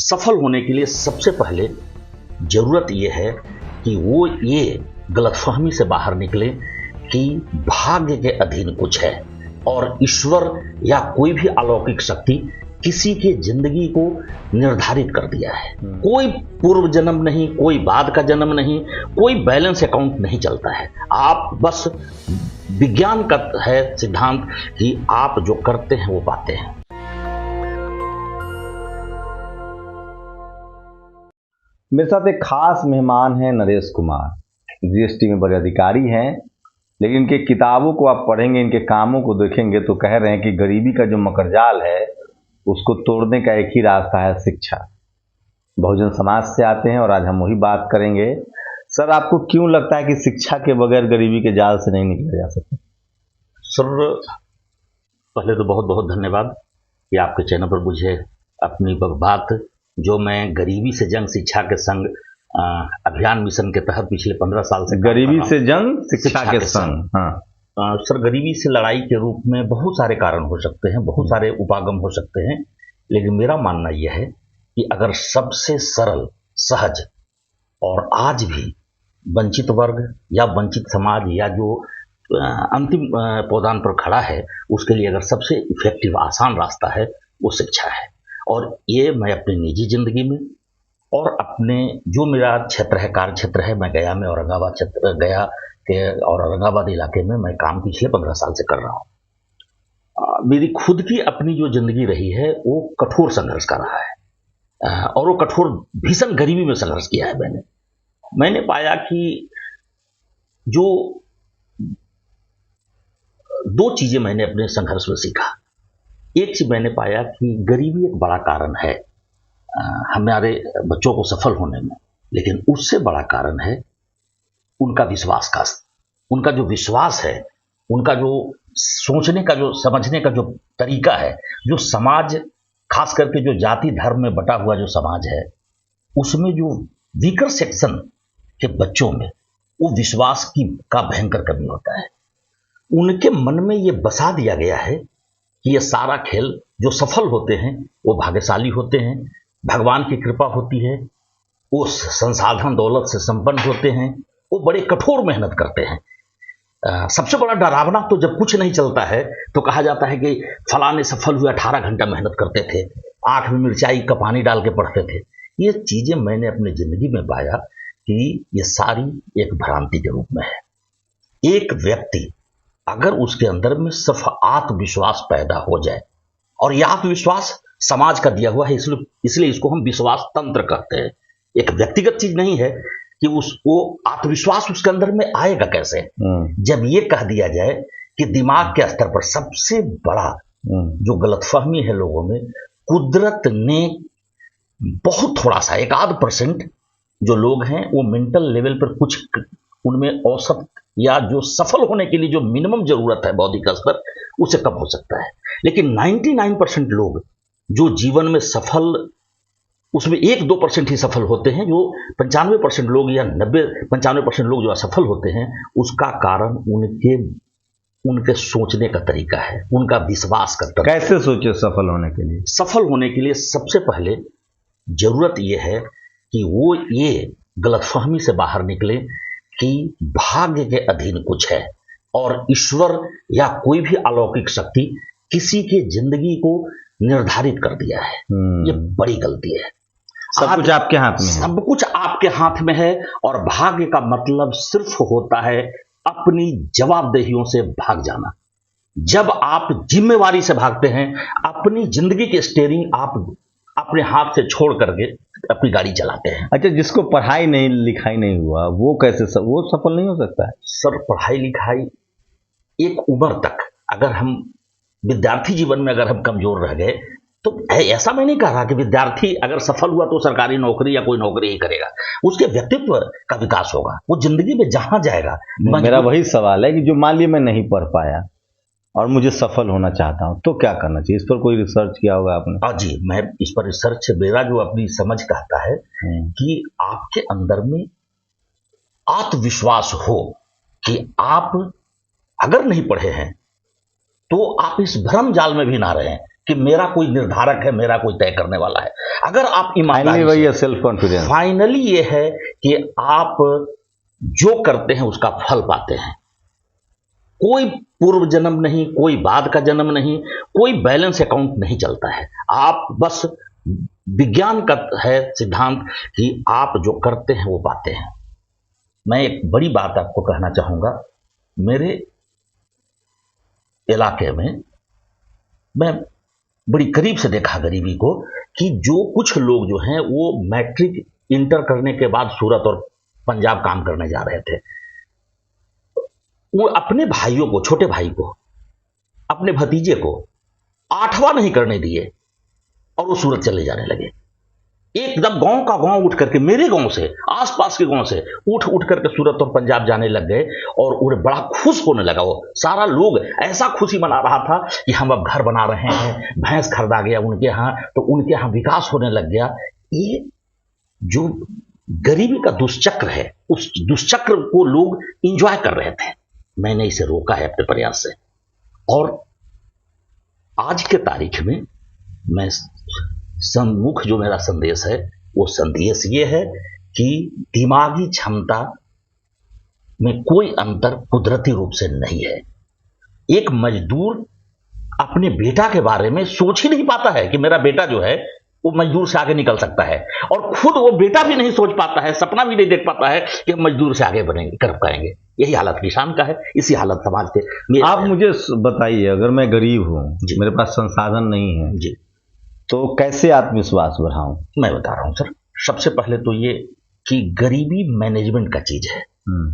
सफल होने के लिए सबसे पहले जरूरत यह है कि वो ये गलतफहमी से बाहर निकले कि भाग्य के अधीन कुछ है और ईश्वर या कोई भी अलौकिक शक्ति किसी के जिंदगी को निर्धारित कर दिया है। कोई पूर्व जन्म नहीं, कोई बाद का जन्म नहीं, कोई बैलेंस अकाउंट नहीं चलता है। आप बस विज्ञान का है सिद्धांत कि आप जो करते हैं वो पाते हैं। मेरे साथ एक खास मेहमान हैं नरेश कुमार, जीएसटी में बड़े अधिकारी हैं, लेकिन इनके किताबों को आप पढ़ेंगे, इनके कामों को देखेंगे तो कह रहे हैं कि गरीबी का जो मकरजाल है उसको तोड़ने का एक ही रास्ता है शिक्षा। बहुजन समाज से आते हैं और आज हम वही बात करेंगे। सर, आपको क्यों लगता है कि शिक्षा के बगैर गरीबी के जाल से नहीं निकला जा सकता? सर, पहले तो बहुत बहुत धन्यवाद कि आपके चैनल पर मुझे अपनी बात, जो मैं गरीबी से जंग शिक्षा के संग अभियान मिशन के तहत पिछले 15 साल से गरीबी से जंग शिक्षा के संग। हाँ सर, गरीबी से लड़ाई के रूप में बहुत सारे कारण हो सकते हैं, बहुत सारे उपागम हो सकते हैं, लेकिन मेरा मानना यह है कि अगर सबसे सरल, सहज और आज भी वंचित वर्ग या वंचित समाज या जो अंतिम पौधान पर खड़ा है उसके लिए अगर सबसे इफेक्टिव आसान रास्ता है वो शिक्षा है। और ये मैं अपनी निजी जिंदगी में और अपने जो मेरा क्षेत्र है, कार्य क्षेत्र है, मैं गया में औरंगाबाद क्षेत्र गया के और औरंगाबाद इलाके में मैं काम पिछले 15 साल से कर रहा हूँ। मेरी खुद की अपनी जो जिंदगी रही है वो कठोर संघर्ष का रहा है और वो कठोर भीषण गरीबी में संघर्ष किया है। मैंने पाया कि जो दो चीजें मैंने अपने संघर्ष में सीखा। एक चीज मैंने पाया कि गरीबी एक बड़ा कारण है हमारे बच्चों को सफल होने में, लेकिन उससे बड़ा कारण है उनका विश्वास का, उनका जो विश्वास है, उनका जो सोचने का, जो समझने का जो तरीका है, जो समाज, खास करके जो जाति धर्म में बटा हुआ जो समाज है उसमें जो वीकर सेक्शन के बच्चों में वो विश्वास का भयंकर कमी होता है। उनके मन में ये बसा दिया गया है कि ये सारा खेल, जो सफल होते हैं वो भाग्यशाली होते हैं, भगवान की कृपा होती है, वो संसाधन दौलत से संपन्न होते हैं, वो बड़े कठोर मेहनत करते हैं। सबसे बड़ा डरावना तो जब कुछ नहीं चलता है तो कहा जाता है कि फलाने सफल हुए 18 घंटा मेहनत करते थे, आंख में मिर्चाई का पानी डाल के पढ़ते थे। ये चीजें मैंने अपनी जिंदगी में पाया कि ये सारी एक भ्रांति के रूप में है। एक व्यक्ति अगर उसके अंदर में सिर्फ आत्मविश्वास पैदा हो जाए, और यह आत्मविश्वास समाज का दिया हुआ है, इसलिए इसको हम विश्वास तंत्र कहते हैं। एक व्यक्तिगत चीज नहीं है कि वो आत्मविश्वास उसके अंदर में आएगा कैसे, जब ये कह दिया जाए कि दिमाग के स्तर पर सबसे बड़ा जो गलतफहमी है लोगों में, कुदरत ने बहुत थोड़ा सा 1-8% जो लोग हैं वो मेंटल लेवल पर कुछ उनमें औसत या जो सफल होने के लिए जो मिनिमम जरूरत है बौद्धिक स्तर, उससे कम हो सकता है। लेकिन 99% लोग जो जीवन में सफल, उसमें 1-2% ही सफल होते हैं। जो 95% लोग या 90-95% लोग जो असफल होते हैं, उसका कारण उनके सोचने का तरीका है, उनका विश्वास का तरीका। कैसे सोचे सफल होने के लिए? सफल होने के लिए सबसे पहले जरूरत यह है कि वो ये गलतफहमी से बाहर निकले कि भाग्य के अधीन कुछ है और ईश्वर या कोई भी अलौकिक शक्ति किसी के जिंदगी को निर्धारित कर दिया है। ये बड़ी गलती है। सब कुछ आपके हाथ में है। सब कुछ आपके हाथ में है और भाग्य का मतलब सिर्फ होता है अपनी जवाबदेहियों से भाग जाना। जब आप जिम्मेवारी से भागते हैं, अपनी जिंदगी के स्टीयरिंग आप अपने हाथ से छोड़ करके अपनी गाड़ी चलाते हैं। अच्छा, जिसको पढ़ाई नहीं लिखाई नहीं हुआ वो कैसे वो सफल नहीं हो सकता है? सर, पढ़ाई लिखाई एक उम्र तक, अगर हम विद्यार्थी जीवन में अगर हम कमजोर रह गए तो ऐसा मैं नहीं कह रहा कि विद्यार्थी अगर सफल हुआ तो सरकारी नौकरी या कोई नौकरी ही करेगा, उसके व्यक्तित्व का विकास होगा, वो जिंदगी में जहां जाएगा। मेरा वही सवाल है कि जो मान लिया मैं नहीं पढ़ पाया और मुझे सफल होना चाहता हूं तो क्या करना चाहिए? इस पर कोई रिसर्च किया होगा आपने? हाँ जी, मैं इस पर रिसर्च, मेरा जो अपनी समझ कहता है कि आपके अंदर में आत्मविश्वास हो कि आप अगर नहीं पढ़े हैं तो आप इस भ्रम जाल में भी ना रहें कि मेरा कोई निर्धारक है, मेरा कोई तय करने वाला है। अगर आप फाइनली वही है सेल्फ कॉन्फिडेंस। फाइनली ये है कि आप जो करते हैं उसका फल पाते हैं। कोई पूर्व जन्म नहीं, कोई बाद का जन्म नहीं, कोई बैलेंस अकाउंट नहीं चलता है। आप बस विज्ञान का है सिद्धांत कि आप जो करते हैं वो पाते हैं। मैं एक बड़ी बात आपको कहना चाहूंगा। मेरे इलाके में मैं बड़ी करीब से देखा गरीबी को कि जो कुछ लोग जो हैं वो मैट्रिक इंटर करने के बाद सूरत और पंजाब काम करने जा रहे थे। वो अपने भाइयों को, छोटे भाई को, अपने भतीजे को 8वां नहीं करने दिए और वो सूरत चले जाने लगे। एकदम गांव का गांव उठ करके, मेरे गांव से, आसपास के गांव से उठ उठ करके सूरत और पंजाब जाने लग गए और उन्हें बड़ा खुश होने लगा। वो सारा लोग ऐसा खुशी मना रहा था कि हम अब घर बना रहे हैं, भैंस खरीदा गया उनके यहाँ, तो उनके यहाँ विकास होने लग गया। ये जो गरीबी का दुष्चक्र है, उस दुष्चक्र को लोग इंजॉय कर रहे थे। मैंने इसे रोका है अपने प्रयास से। और आज के तारीख में मैं सम्मुख जो मेरा संदेश है, वो संदेश ये है कि दिमागी क्षमता में कोई अंतर कुदरती रूप से नहीं है। एक मजदूर अपने बेटा के बारे में सोच ही नहीं पाता है कि मेरा बेटा जो है वो मजदूर से आगे निकल सकता है, और खुद वो बेटा भी नहीं सोच पाता है, सपना भी नहीं देख पाता है कि हम मजदूर से आगे बनेंगे, कर पाएंगे। यही हालत किसान का है, इसी हालत समाज के। आप मुझे बताइए, अगर मैं गरीब हूँ, मेरे पास संसाधन नहीं है जी, तो कैसे आत्मविश्वास बढ़ाऊं? मैं बता रहा हूं सर। सबसे पहले तो ये कि गरीबी मैनेजमेंट का चीज है,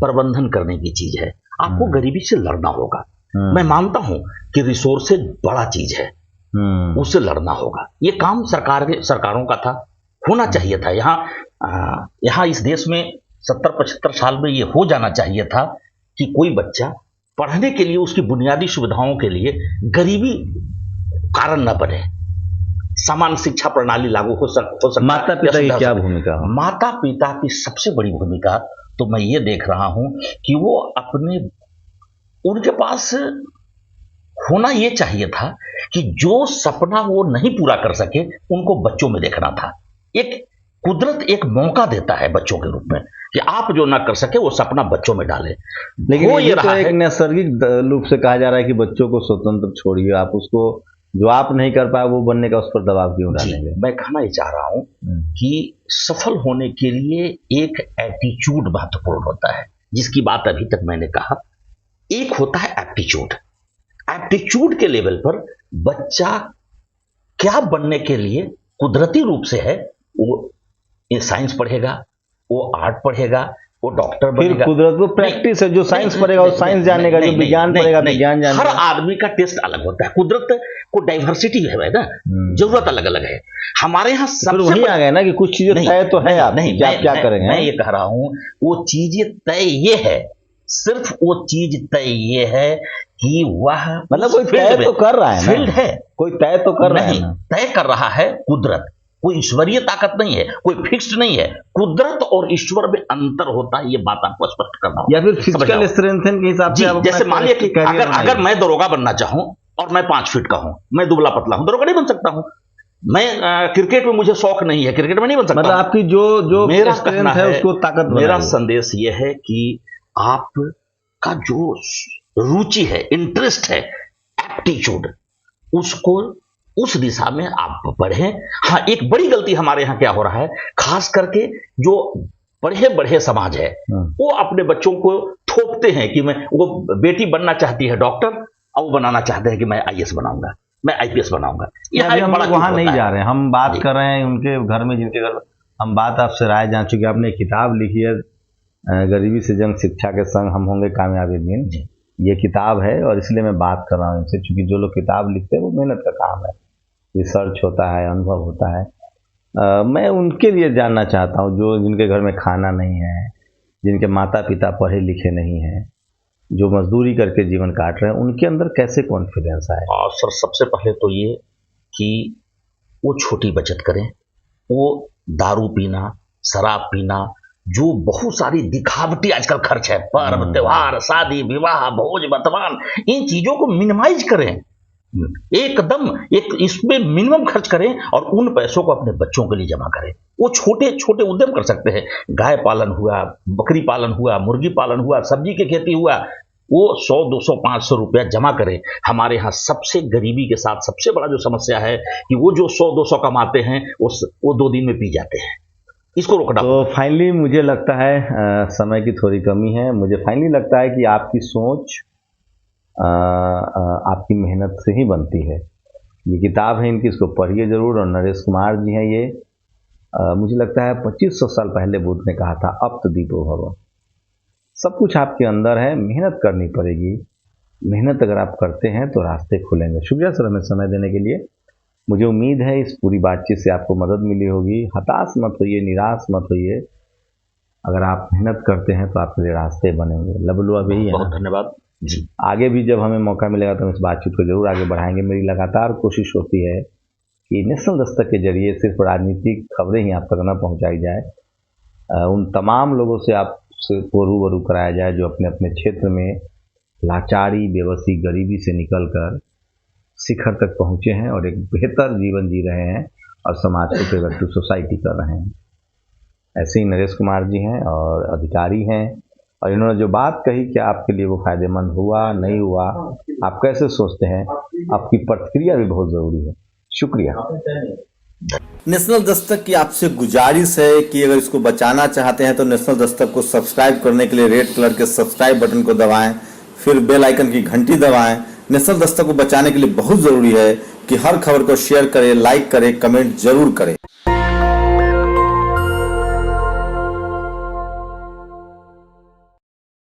प्रबंधन करने की चीज है। आपको गरीबी से लड़ना होगा। मैं मानता हूं कि रिसोर्सेज बड़ा चीज है, उससे लड़ना होगा। ये काम सरकारों का था, होना चाहिए था। यहाँ इस देश में 70-75 साल में ये हो जाना चाहिए था कि कोई बच्चा पढ़ने के लिए, उसकी बुनियादी सुविधाओं के लिए गरीबी कारण न बने। समान शिक्षा प्रणाली लागू हो सकता। माता पिता की क्या भूमिका? माता पिता की सबसे बड़ी भूमिका तो मैं ये देख रहा हूं कि वो उनके पास होना ये चाहिए था कि जो सपना वो नहीं पूरा कर सके उनको बच्चों में देखना था। एक कुदरत एक मौका देता है बच्चों के रूप में कि आप जो ना कर सके वो सपना बच्चों में डाले। लेकिन ये तो एक नैसर्गिक रूप से कहा जा रहा है कि बच्चों को स्वतंत्र छोड़िए, आप उसको जो आप नहीं कर पाए वो बनने का उस पर दबाव क्यों डालेंगे? मैं कहना ये चाह रहा हूं कि सफल होने के लिए एक एटीट्यूड महत्वपूर्ण होता है, जिसकी बात अभी तक मैंने कहा। एक होता है एप्टीट्यूड। एप्टीट्यूड के लेवल पर बच्चा क्या बनने के लिए कुदरती रूप से है, वो साइंस पढ़ेगा, वो आर्ट पढ़ेगा, वो डॉक्टर बनेगा। कुदरत वो प्रैक्टिस है, जो साइंस पढ़ेगा वो साइंस जानेगा, जो विज्ञान पढ़ेगा विज्ञान जानेगा। हर आदमी का टेस्ट अलग होता है। कुदरत को डाइवर्सिटी है ना, जरूरत अलग अलग है। हमारे यहाँ सबसे वही आ गया ना कि कुछ चीजें तय तो है, आप क्या करेंगे? मैं ये कह रहा हूँ वो चीजें तय ये है, सिर्फ वो चीज तय ये है कि वह मतलब कोई तय तो कर रहा है, फील्ड है, कोई तय तो कर रहा है, तय कर रहा है कुदरत। कोई ईश्वरीय ताकत नहीं है, कोई फिक्स्ड नहीं है। कुदरत और ईश्वर में अंतर होता है, ये बात आपको स्पष्ट करना होगा। या फिर फिजिकल स्ट्रेंथ के हिसाब से जैसे मान लिया कि अगर मैं दरोगा बनना चाहूं और मैं 5 फीट का हूं, मैं दुबला पतला हूं, दरोगा नहीं बन सकता हूं। मैं क्रिकेट में मुझे शौक नहीं है, क्रिकेट में नहीं बन सकता। मतलब आपकी जो मेरा स्ट्रेंथ है उसको ताकत। मेरा संदेश ये है कि आपका जो रुचि है, इंटरेस्ट है, एप्टीट्यूड, उसको उस दिशा में आप बढ़ें। हाँ, एक बड़ी गलती हमारे यहाँ क्या हो रहा है, खास करके जो पढ़े बढ़े समाज है, वो अपने बच्चों को थोपते हैं कि वो बेटी बनना चाहती है डॉक्टर, और वो बनाना चाहते हैं कि मैं आईएएस बनाऊंगा, मैं आईपीएस बनाऊंगा। हम वहां नहीं जा रहे हैं, हम बात कर रहे हैं उनके घर में, जिनके घर हम बात आपसे राय जान चुके। आपने एक किताब लिखी है, गरीबी से जंग, शिक्षा के संग हम होंगे कामयाबी दिन। ये किताब है, और इसलिए मैं बात कर रहा हूँ इनसे, क्योंकि जो लोग किताब लिखते हैं वो मेहनत का काम है, रिसर्च होता है, अनुभव होता है। मैं उनके लिए जानना चाहता हूँ जो जिनके घर में खाना नहीं है, जिनके माता पिता पढ़े लिखे नहीं हैं, जो मजदूरी करके जीवन काट रहे हैं, उनके अंदर कैसे कॉन्फिडेंस आए? और सर, सबसे पहले तो ये कि वो छोटी बचत करें। वो दारू पीना, शराब पीना, जो बहुत सारी दिखावटी आजकल खर्च है, पर्व त्योहार, शादी विवाह, भोज बतवान, इन चीजों को मिनिमाइज करें। एकदम एक इसमें मिनिमम खर्च करें और उन पैसों को अपने बच्चों के लिए जमा करें। वो छोटे छोटे उद्यम कर सकते हैं, गाय पालन हुआ, बकरी पालन हुआ, मुर्गी पालन हुआ, सब्जी की खेती हुआ, वो 100, 200, 500 रुपया जमा करें। हमारे यहाँ सबसे गरीबी के साथ सबसे बड़ा जो समस्या है कि वो जो 100, 200 कमाते हैं वो 2 दिन में पी जाते हैं। इसको रोकना। तो फाइनली मुझे लगता है समय की थोड़ी कमी है, मुझे फाइनली लगता है कि आपकी सोच आपकी मेहनत से ही बनती है। ये किताब है इनकी, इसको पढ़िए ज़रूर। और नरेश कुमार जी हैं ये, मुझे लगता है 2500 साल पहले बुद्ध ने कहा था अप्त दीपो भव। सब कुछ आपके अंदर है, मेहनत करनी पड़ेगी। मेहनत अगर आप करते हैं तो रास्ते खुलेंगे। शुक्रिया सर हमें समय देने के लिए। मुझे उम्मीद है इस पूरी बातचीत से आपको मदद मिली होगी। हताश मत होइए, निराश मत होइए। अगर आप मेहनत करते हैं तो आपके लिए रास्ते बनेंगे। लबलू अभी है। बहुत धन्यवाद जी। आगे भी जब हमें मौका मिलेगा तो हम इस बातचीत को जरूर आगे बढ़ाएंगे। मेरी लगातार कोशिश होती है कि नेशनल दस्तक के जरिए सिर्फ राजनीतिक खबरें ही आप तक न पहुंचाई जाए, उन तमाम लोगों से आपसे रूबरू कराया जाए जो अपने अपने क्षेत्र में लाचारी, बेबसी, गरीबी से निकलकर शिखर तक पहुँचे हैं और एक बेहतर जीवन जी रहे हैं और समाज को प्रोडक्टिव सोसाइटी कर रहे हैं। ऐसे ही नरेश कुमार जी हैं और अधिकारी हैं, और इन्होंने जो बात कही कि आपके लिए वो फायदेमंद हुआ नहीं हुआ, आप कैसे सोचते हैं, आपकी प्रतिक्रिया भी बहुत ज़रूरी है। शुक्रिया। नेशनल दस्तक की आपसे गुजारिश है कि अगर इसको बचाना चाहते हैं तो नेशनल दस्तक को सब्सक्राइब करने के लिए रेड कलर के सब्सक्राइब बटन को दबाएं, फिर बेल आइकन की घंटी दबाएं। नेशनल दस्तक को बचाने के लिए बहुत ज़रूरी है कि हर खबर को शेयर करें, लाइक करें, कमेंट जरूर करें।